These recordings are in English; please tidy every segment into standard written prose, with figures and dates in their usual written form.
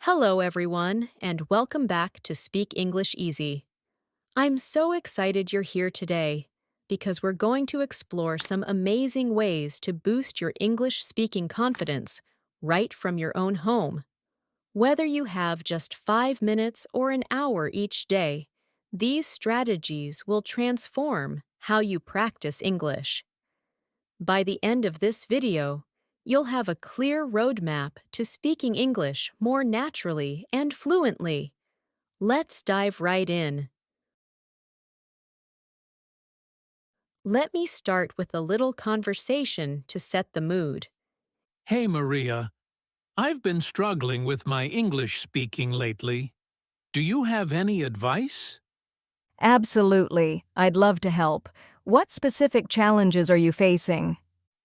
Hello, everyone, and welcome back to Speak English Easy. I'm so excited you're here today because we're going to explore some amazing ways to boost your English speaking confidence right from your own home. Whether you have just 5 minutes or an hour each day, these strategies will transform how you practice English. By the end of this video, you'll have a clear roadmap to speaking English more naturally and fluently. Let's dive right in. Let me start with a little conversation to set the mood. Hey Maria, I've been struggling with my English speaking lately. Do you have any advice? Absolutely. I'd love to help. What specific challenges are you facing?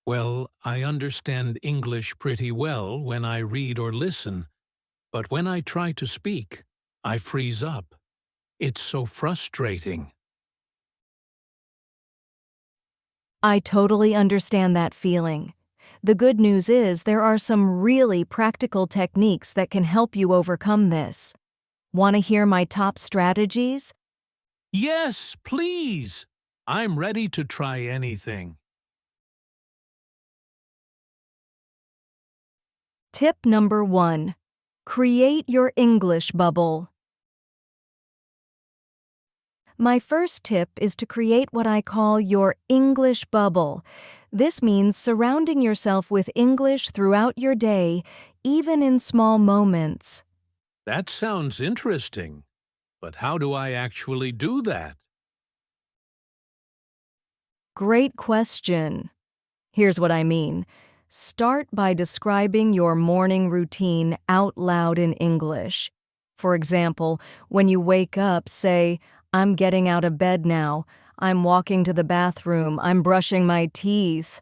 Well, I understand English pretty well when I read or listen, but when I try to speak, I freeze up. It's so frustrating. I totally understand that feeling. The good news is there are some really practical techniques that can help you overcome this. Want to hear my top strategies? Yes, please! I'm ready to try anything. Tip number 1. Create your English bubble. My first tip is to create what I call your English bubble. This means surrounding yourself with English throughout your day, even in small moments. That sounds interesting, but how do I actually do that? Great question. Here's what I mean. Start by describing your morning routine out loud in English. For example, when you wake up, say, "I'm getting out of bed now. I'm walking to the bathroom. I'm brushing my teeth."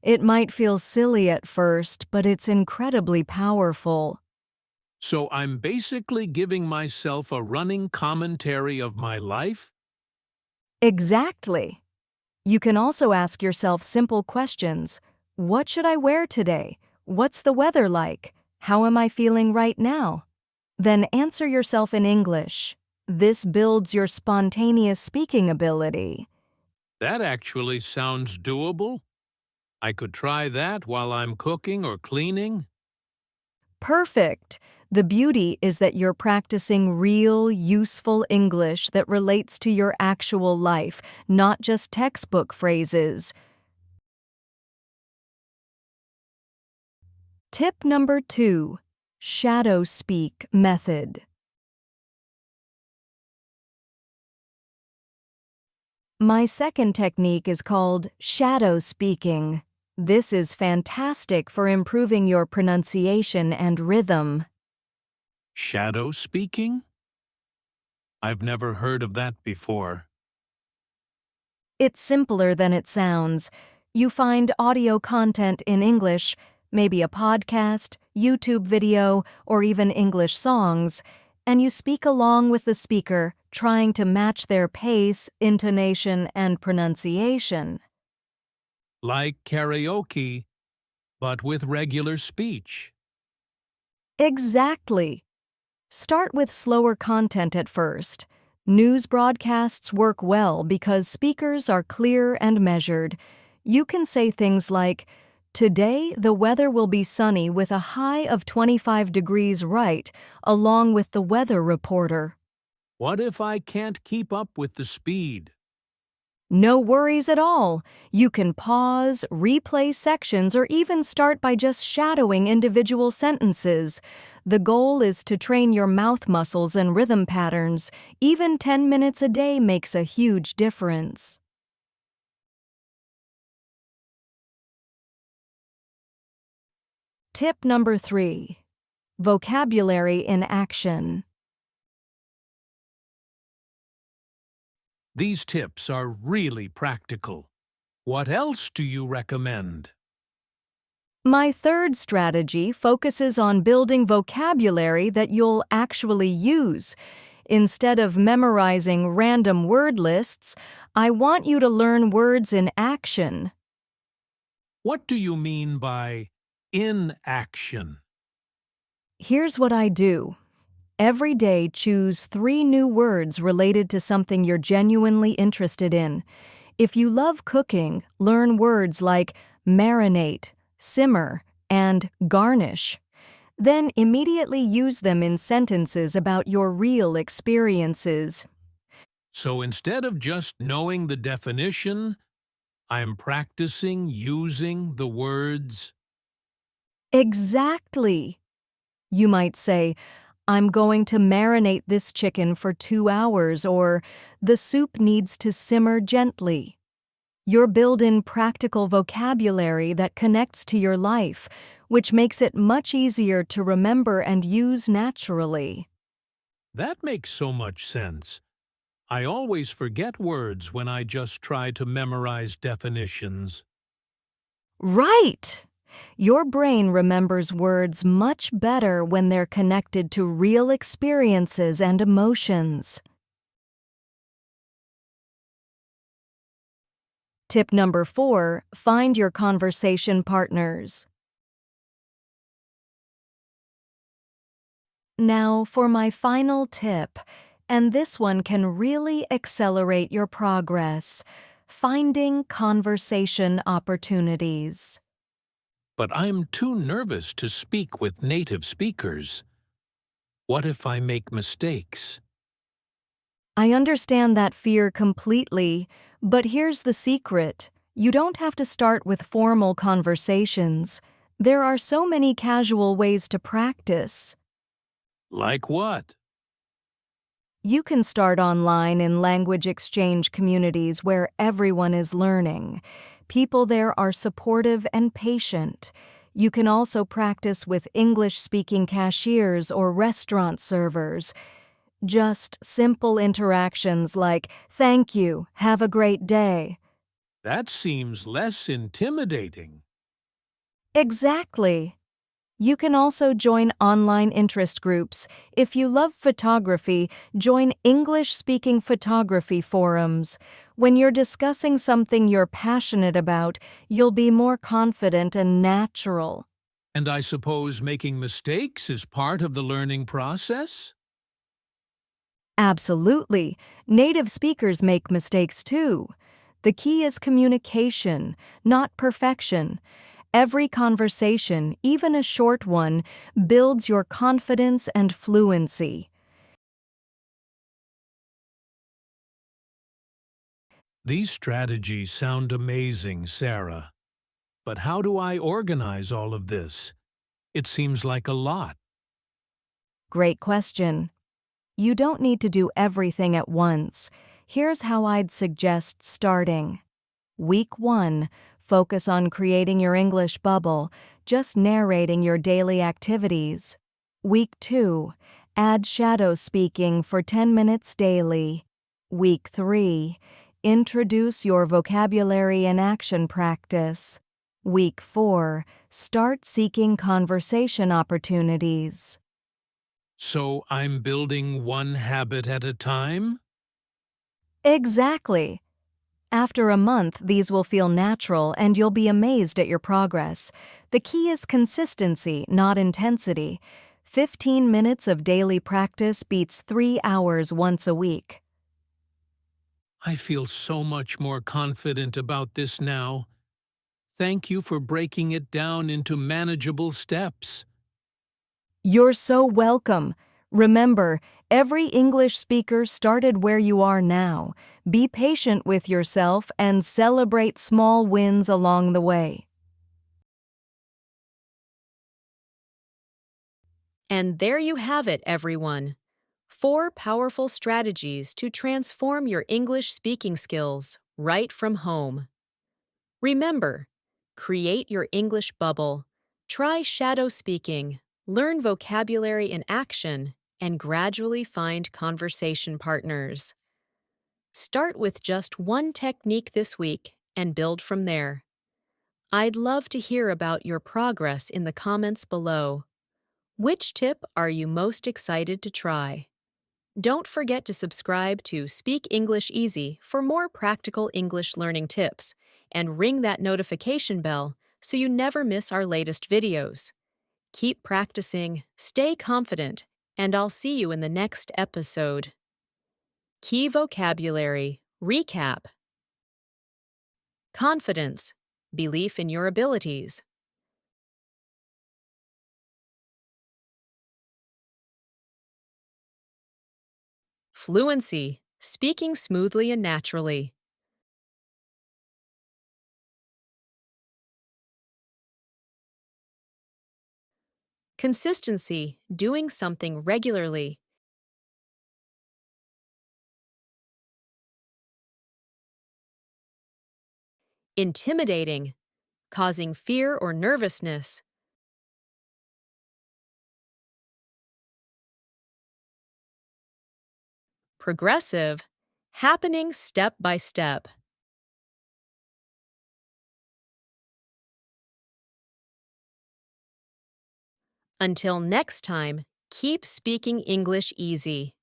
It might feel silly at first, but it's incredibly powerful. So I'm basically giving myself a running commentary of my life? Exactly. You can also ask yourself simple questions. What should I wear today? What's the weather like? How am I feeling right now? Then answer yourself in English. This builds your spontaneous speaking ability. That actually sounds doable. I could try that while I'm cooking or cleaning. Perfect! The beauty is that you're practicing real, useful English that relates to your actual life, not just textbook phrases. Tip number 2. Shadow speak method. My second technique is called shadow speaking. This is fantastic for improving your pronunciation and rhythm. Shadow speaking? I've never heard of that before. It's simpler than it sounds. You find audio content in English, maybe a podcast, YouTube video, or even English songs, and you speak along with the speaker, trying to match their pace, intonation, and pronunciation. Like karaoke, but with regular speech. Exactly. Start with slower content at first. News broadcasts work well because speakers are clear and measured. You can say things like, "Today, the weather will be sunny with a high of 25 degrees right," along with the weather reporter. What if I can't keep up with the speed? No worries at all. You can pause, replay sections, or even start by just shadowing individual sentences. The goal is to train your mouth muscles and rhythm patterns. Even 10 minutes a day makes a huge difference. Tip number 3. Vocabulary in action. These tips are really practical. What else do you recommend? My third strategy focuses on building vocabulary that you'll actually use. Instead of memorizing random word lists, I want you to learn words in action. What do you mean by in action? Here's what I do. Every day, choose 3 new words related to something you're genuinely interested in. If you love cooking, learn words like marinate, simmer, and garnish. Then immediately use them in sentences about your real experiences. So instead of just knowing the definition, I'm practicing using the words. Exactly. You might say, I'm going to marinate this chicken for 2 hours, or the soup needs to simmer gently. You're building practical vocabulary that connects to your life, which makes it much easier to remember and use naturally. That makes so much sense. I always forget words when I just try to memorize definitions. Right! Your brain remembers words much better when they're connected to real experiences and emotions. Tip number 4, find your conversation partners. Now for my final tip, and this one can really accelerate your progress: finding conversation opportunities. But I'm too nervous to speak with native speakers. What if I make mistakes? I understand that fear completely, but here's the secret. You don't have to start with formal conversations. There are so many casual ways to practice. Like what? You can start online in language exchange communities where everyone is learning. People there are supportive and patient. You can also practice with English-speaking cashiers or restaurant servers. Just simple interactions like, "Thank you, have a great day." That seems less intimidating. Exactly. You can also join online interest groups. If you love photography, join English-speaking photography forums. When you're discussing something you're passionate about, you'll be more confident and natural. And I suppose making mistakes is part of the learning process? Absolutely. Native speakers make mistakes too. The key is communication, not perfection. Every conversation, even a short one, builds your confidence and fluency. These strategies sound amazing, Sarah. But how do I organize all of this? It seems like a lot. Great question. You don't need to do everything at once. Here's how I'd suggest starting. Week 1, focus on creating your English bubble, just narrating your daily activities. Week 2, add shadow speaking for 10 minutes daily. Week 3, introduce your vocabulary in action practice. Week 4, start seeking conversation opportunities. So I'm building one habit at a time? Exactly. After a month, these will feel natural and you'll be amazed at your progress. The key is consistency, not intensity. 15 minutes of daily practice beats 3 hours once a week. I feel so much more confident about this now. Thank you for breaking it down into manageable steps. You're so welcome. Remember, every English speaker started where you are now. Be patient with yourself and celebrate small wins along the way. And there you have it, everyone. 4 powerful strategies to transform your English speaking skills right from home. Remember, create your English bubble, try shadow speaking, learn vocabulary in action, and gradually find conversation partners. Start with just one technique this week and build from there. I'd love to hear about your progress in the comments below. Which tip are you most excited to try? Don't forget to subscribe to Speak English Easy for more practical English learning tips, and ring that notification bell so you never miss our latest videos. Keep practicing, stay confident, and I'll see you in the next episode. Key vocabulary recap: confidence, belief in your abilities; fluency, speaking smoothly and naturally; consistency, doing something regularly; intimidating, causing fear or nervousness; progressive, happening step by step. Until next time, keep speaking English easy.